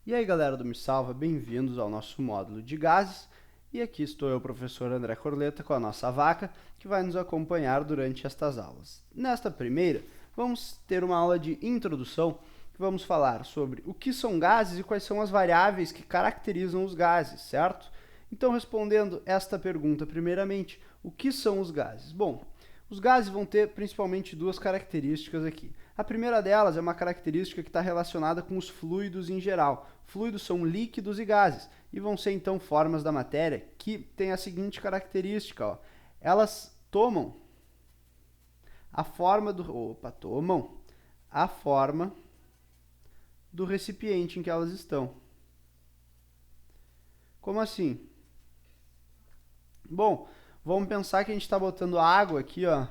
E aí galera do Me Salva, bem-vindos ao nosso módulo de gases. E aqui estou eu, professor André Corleta, com a nossa vaca, que vai nos acompanhar durante estas aulas. Nesta primeira, vamos ter uma aula de introdução, que vamos falar sobre o que são gases e quais são as variáveis que caracterizam os gases, certo? Então, respondendo esta pergunta primeiramente, o que são os gases? Bom, os gases vão ter principalmente duas características aqui. A primeira delas é uma característica que está relacionada com os fluidos em geral. Fluidos são líquidos e gases, e vão ser então formas da matéria que têm a seguinte característica, ó. Elas tomam a forma do recipiente em que elas estão. Como assim? Bom, vamos pensar que a gente está botando água aqui, ó,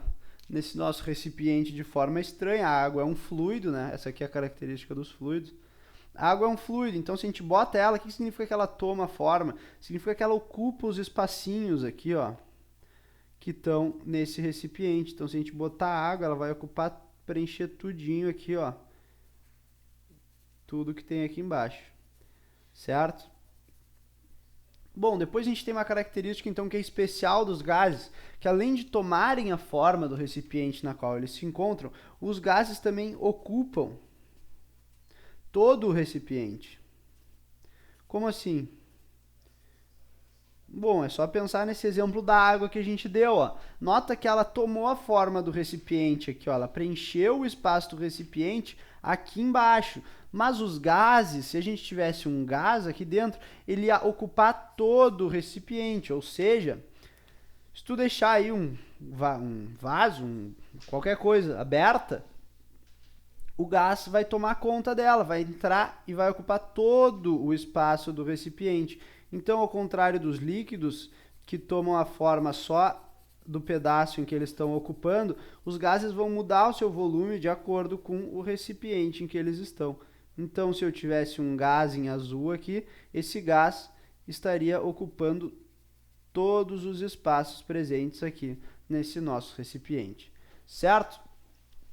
nesse nosso recipiente de forma estranha. A água é um fluido, né? Essa aqui é a característica dos fluidos. A água é um fluido, então se a gente bota ela, o que significa que ela toma forma? Significa que ela ocupa os espacinhos aqui, ó, que estão nesse recipiente. Então se a gente botar água, ela vai ocupar, preencher tudinho aqui, ó, tudo que tem aqui embaixo, certo? Bom, depois a gente tem uma característica então que é especial dos gases, que além de tomarem a forma do recipiente na qual eles se encontram, os gases também ocupam todo o recipiente. Como assim? Bom, é só pensar nesse exemplo da água que a gente deu, ó. Nota que ela tomou a forma do recipiente aqui, ó. Ela preencheu o espaço do recipiente aqui embaixo. Mas os gases, se a gente tivesse um gás aqui dentro, ele ia ocupar todo o recipiente. Ou seja, se tu deixar aí um vaso, qualquer coisa aberta, o gás vai tomar conta dela, vai entrar e vai ocupar todo o espaço do recipiente. Então, ao contrário dos líquidos, que tomam a forma só do pedaço em que eles estão ocupando, os gases vão mudar o seu volume de acordo com o recipiente em que eles estão. Então, se eu tivesse um gás em azul aqui, esse gás estaria ocupando todos os espaços presentes aqui nesse nosso recipiente, certo?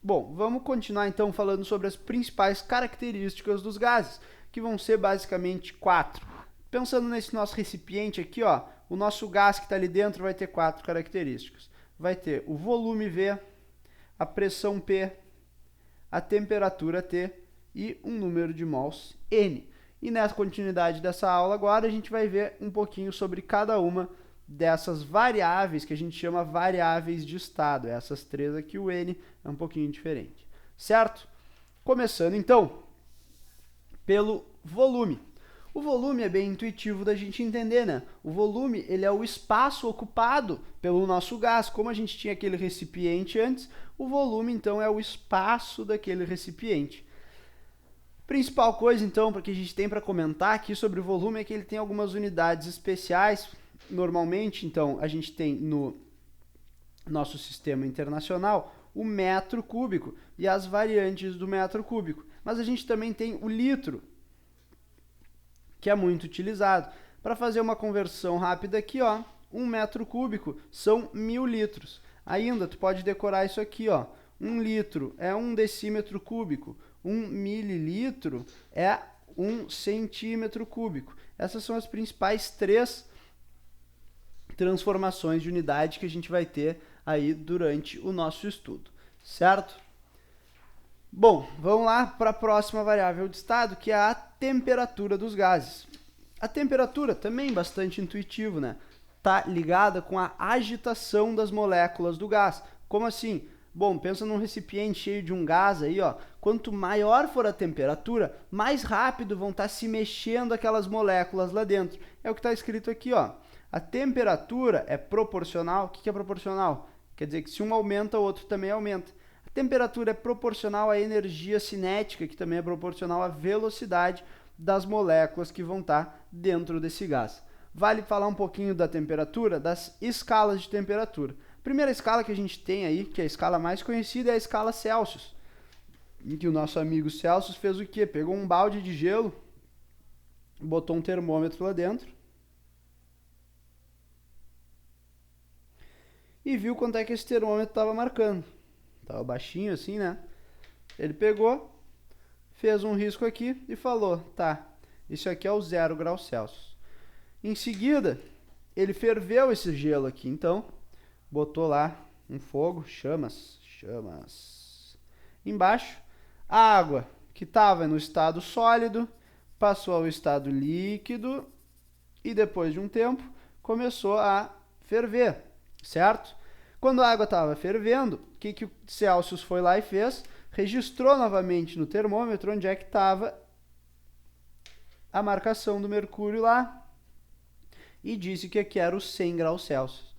Bom, vamos continuar então falando sobre as principais características dos gases, que vão ser basicamente 4. Pensando nesse nosso recipiente aqui, ó, o nosso gás que está ali dentro vai ter 4 características. Vai ter o volume V, a pressão P, a temperatura T e um número de mols N. E nessa continuidade dessa aula agora a gente vai ver um pouquinho sobre cada uma dessas variáveis que a gente chama variáveis de estado. Essas três aqui, o N é um pouquinho diferente, certo? Começando então pelo volume. O volume é bem intuitivo da gente entender, né? O volume, ele é o espaço ocupado pelo nosso gás. Como a gente tinha aquele recipiente antes, o volume, então, é o espaço daquele recipiente. Principal coisa, então, que a gente tem para comentar aqui sobre o volume é que ele tem algumas unidades especiais. Normalmente, então, a gente tem no nosso sistema internacional o metro cúbico e as variantes do metro cúbico. Mas a gente também tem o litro, que é muito utilizado. Para fazer uma conversão rápida aqui, ó, 1 metro cúbico são 1000 litros. Ainda, tu pode decorar isso aqui, ó. 1 litro é 1 decímetro cúbico. 1 mililitro é 1 centímetro cúbico. Essas são as principais 3 transformações de unidade que a gente vai ter aí durante o nosso estudo, certo? Bom, vamos lá para a próxima variável de estado, que é a temperatura dos gases. A temperatura também bastante intuitivo, né? Tá ligada com a agitação das moléculas do gás. Como assim? Bom, pensa num recipiente cheio de um gás aí, ó. Quanto maior for a temperatura, mais rápido vão estar se mexendo aquelas moléculas lá dentro. É o que está escrito aqui, ó. A temperatura é proporcional. O que é proporcional? Quer dizer que se um aumenta, o outro também aumenta. A temperatura é proporcional à energia cinética, que também é proporcional à velocidade das moléculas que vão estar dentro desse gás. Vale falar um pouquinho da temperatura, das escalas de temperatura. A primeira escala que a gente tem aí, que é a escala mais conhecida, é a escala Celsius. Em que o nosso amigo Celsius fez o quê? Pegou um balde de gelo, botou um termômetro lá dentro e viu quanto é que esse termômetro estava marcando. Estava baixinho assim, né? Ele pegou, fez um risco aqui e falou, tá, Isso aqui é o 0 graus Celsius. Em seguida, ele ferveu esse gelo aqui, então botou lá um fogo, chamas. Embaixo, a água que estava no estado sólido passou ao estado líquido e depois de um tempo começou a ferver, certo? Quando a água estava fervendo, o que o Celsius foi lá e fez? Registrou novamente no termômetro onde é que estava a marcação do mercúrio lá e disse que aqui era os 100 graus Celsius.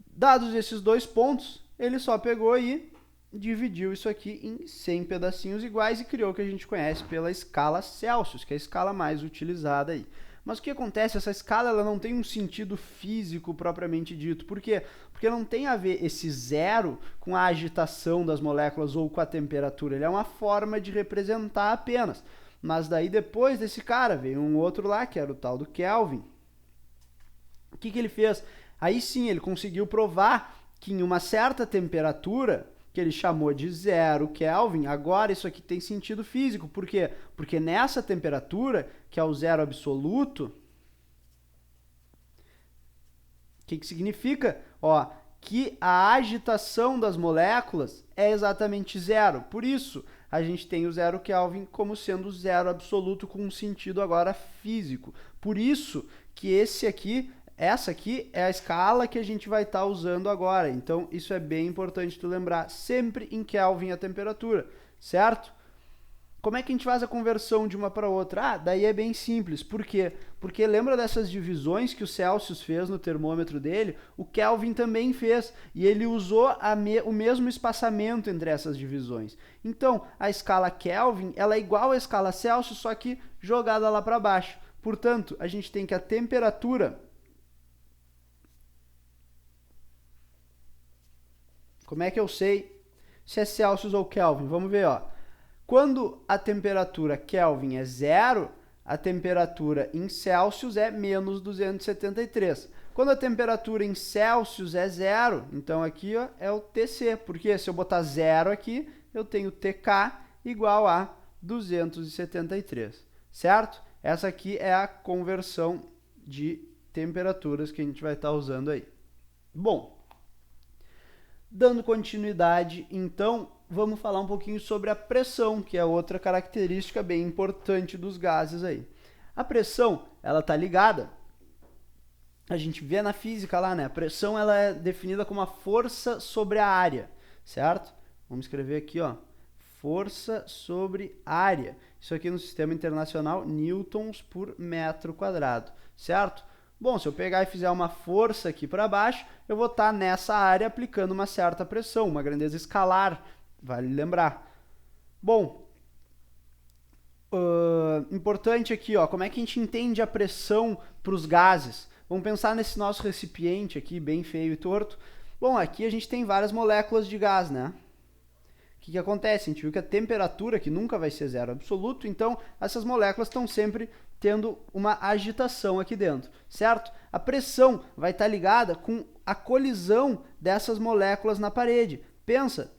Dados esses dois pontos, ele só pegou e dividiu isso aqui em 100 pedacinhos iguais e criou o que a gente conhece pela escala Celsius, que é a escala mais utilizada aí. Mas o que acontece? Essa escala ela não tem um sentido físico propriamente dito. Por quê? Porque não tem a ver esse zero com a agitação das moléculas ou com a temperatura. Ele é uma forma de representar apenas. Mas daí depois desse cara veio um outro lá, que era o tal do Kelvin. O que ele fez? Aí sim, ele conseguiu provar que em uma certa temperatura, que ele chamou de 0 Kelvin, agora isso aqui tem sentido físico. Por quê? Porque nessa temperatura, que é o zero absoluto, o que significa? Ó, que a agitação das moléculas é exatamente zero. Por isso, a gente tem o 0 Kelvin como sendo zero absoluto com um sentido agora físico. Por isso que essa aqui é a escala que a gente vai estar usando agora. Então, isso é bem importante tu lembrar. Sempre em Kelvin a temperatura, certo? Como é que a gente faz a conversão de uma para outra? Daí é bem simples. Por quê? Porque lembra dessas divisões que o Celsius fez no termômetro dele? O Kelvin também fez. E ele usou o mesmo espaçamento entre essas divisões. Então, a escala Kelvin ela é igual à escala Celsius, só que jogada lá para baixo. Portanto, a gente tem que a temperatura... Como é que eu sei se é Celsius ou Kelvin? Vamos ver, ó. Quando a temperatura Kelvin é 0, a temperatura em Celsius é menos 273. Quando a temperatura em Celsius é 0, então aqui ó, é o TC. Porque se eu botar 0 aqui, eu tenho TK igual a 273, certo? Essa aqui é a conversão de temperaturas que a gente vai estar usando aí. Bom, dando continuidade, então, vamos falar um pouquinho sobre a pressão, que é outra característica bem importante dos gases aí. A pressão, ela está ligada, a gente vê na física lá, né? A pressão ela é definida como a força sobre a área, certo? Vamos escrever aqui, ó, força sobre área. Isso aqui no sistema internacional, newtons por metro quadrado, certo? Bom, se eu pegar e fizer uma força aqui para baixo, eu vou estar nessa área aplicando uma certa pressão, uma grandeza escalar, vale lembrar. Bom, importante aqui, ó, como é que a gente entende a pressão para os gases? Vamos pensar nesse nosso recipiente aqui, bem feio e torto. Bom, aqui a gente tem várias moléculas de gás, né? O que acontece? A gente viu que a temperatura, que nunca vai ser zero absoluto, então essas moléculas estão sempre tendo uma agitação aqui dentro, certo? A pressão vai estar ligada com a colisão dessas moléculas na parede. Pensa,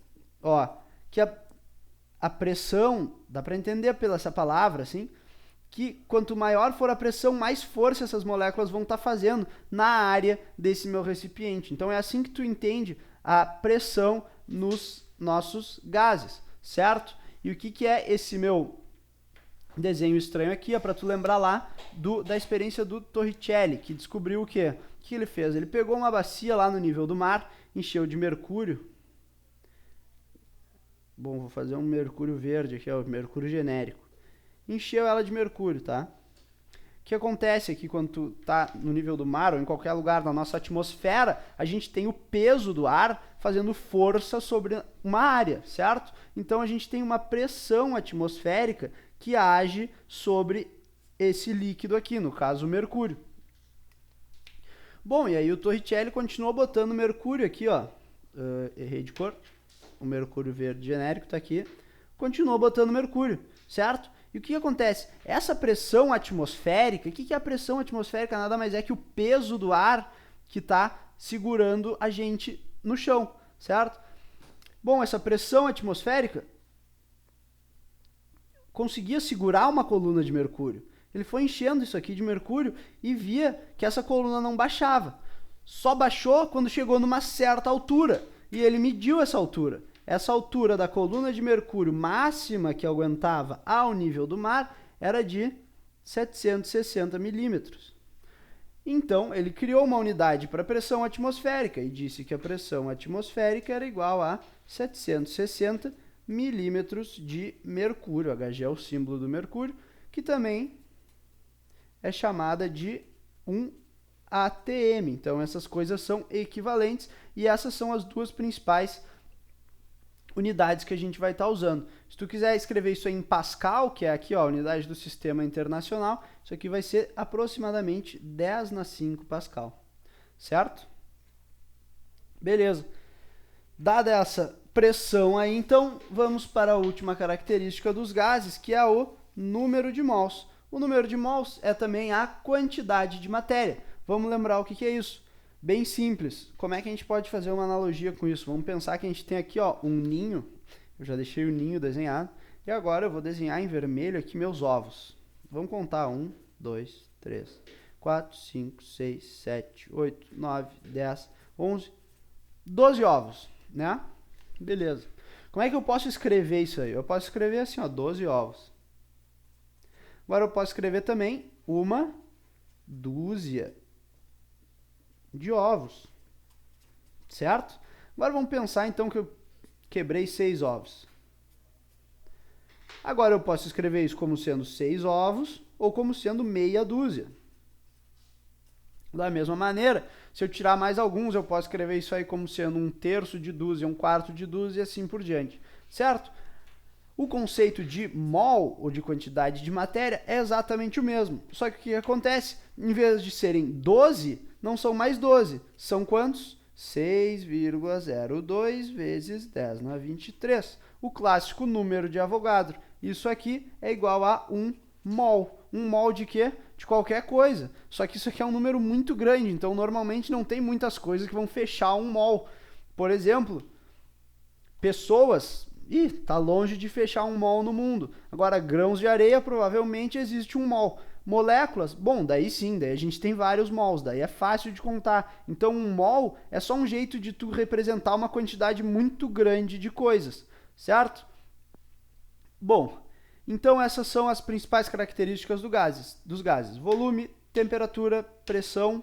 ó, que a pressão, dá para entender pela essa palavra, assim, que quanto maior for a pressão, mais força essas moléculas vão estar fazendo na área desse meu recipiente. Então é assim que tu entende a pressão nos nossos gases, certo? E o que é esse meu desenho estranho aqui? É para tu lembrar lá da experiência do Torricelli, que descobriu o quê? O que ele fez? Ele pegou uma bacia lá no nível do mar, encheu de mercúrio. Bom, vou fazer um mercúrio verde aqui, ó, mercúrio genérico. Encheu ela de mercúrio, tá? O que acontece aqui quando tu tá no nível do mar ou em qualquer lugar na nossa atmosfera, a gente tem o peso do ar fazendo força sobre uma área, certo? Então a gente tem uma pressão atmosférica que age sobre esse líquido aqui, no caso o mercúrio. Bom, e aí o Torricelli continuou botando mercúrio aqui, ó. Errei de cor. O mercúrio verde genérico tá aqui. Continuou botando mercúrio, certo? E o que acontece? Essa pressão atmosférica, o que é a pressão atmosférica? Nada mais é que o peso do ar que está segurando a gente no chão, certo? Bom, essa pressão atmosférica conseguia segurar uma coluna de mercúrio. Ele foi enchendo isso aqui de mercúrio e via que essa coluna não baixava. Só baixou quando chegou numa certa altura. E ele mediu essa altura. Essa altura da coluna de mercúrio máxima que aguentava ao nível do mar era de 760 milímetros. Então, ele criou uma unidade para pressão atmosférica e disse que a pressão atmosférica era igual a 760 milímetros de mercúrio. Hg é o símbolo do mercúrio, que também é chamada de um ATM. Então, essas coisas são equivalentes e essas são as duas principais unidades que a gente vai estar usando. Se tu quiser escrever isso aí em Pascal, que é aqui, ó, a unidade do Sistema Internacional, isso aqui vai ser aproximadamente 10⁵ Pascal, certo? Beleza. Dada essa pressão aí, então, vamos para a última característica dos gases, que é o número de mols. O número de mols é também a quantidade de matéria. Vamos lembrar o que é isso? Bem simples. Como é que a gente pode fazer uma analogia com isso? Vamos pensar que a gente tem aqui, ó, um ninho. Eu já deixei o ninho desenhado. E agora eu vou desenhar em vermelho aqui meus ovos. Vamos contar. 1, 2, 3, 4, 5, 6, 7, 8, 9, 10, 11, 12 ovos, né? Beleza. Como é que eu posso escrever isso aí? Eu posso escrever assim, ó, 12 ovos. Agora eu posso escrever também uma dúzia de ovos, certo? Agora vamos pensar então que eu quebrei 6 ovos. Agora eu posso escrever isso como sendo 6 ovos ou como sendo meia dúzia. Da mesma maneira, se eu tirar mais alguns, eu posso escrever isso aí como sendo 1/3 de dúzia, 1/4 de dúzia e assim por diante, certo? O conceito de mol, ou de quantidade de matéria, é exatamente o mesmo. Só que o que acontece? Em vez de serem 12, não são mais 12. São quantos? 6,02 vezes 10⁻23. O clássico número de Avogadro. Isso aqui é igual a 1 mol. 1 mol de quê? De qualquer coisa. Só que isso aqui é um número muito grande, então normalmente não tem muitas coisas que vão fechar 1 mol. Por exemplo, pessoas... tá longe de fechar 1 mol no mundo. Agora, grãos de areia, provavelmente existe 1 mol. Moléculas, bom, daí sim, daí a gente tem vários mols, daí é fácil de contar. Então, 1 mol é só um jeito de tu representar uma quantidade muito grande de coisas, certo? Bom, então essas são as principais características dos gases. Volume, temperatura, pressão,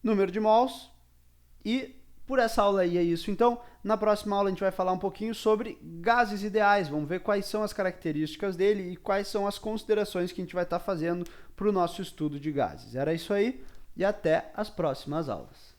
número de mols e... Por essa aula aí é isso. Então, na próxima aula a gente vai falar um pouquinho sobre gases ideais. Vamos ver quais são as características dele e quais são as considerações que a gente vai estar fazendo para o nosso estudo de gases. Era isso aí e até as próximas aulas.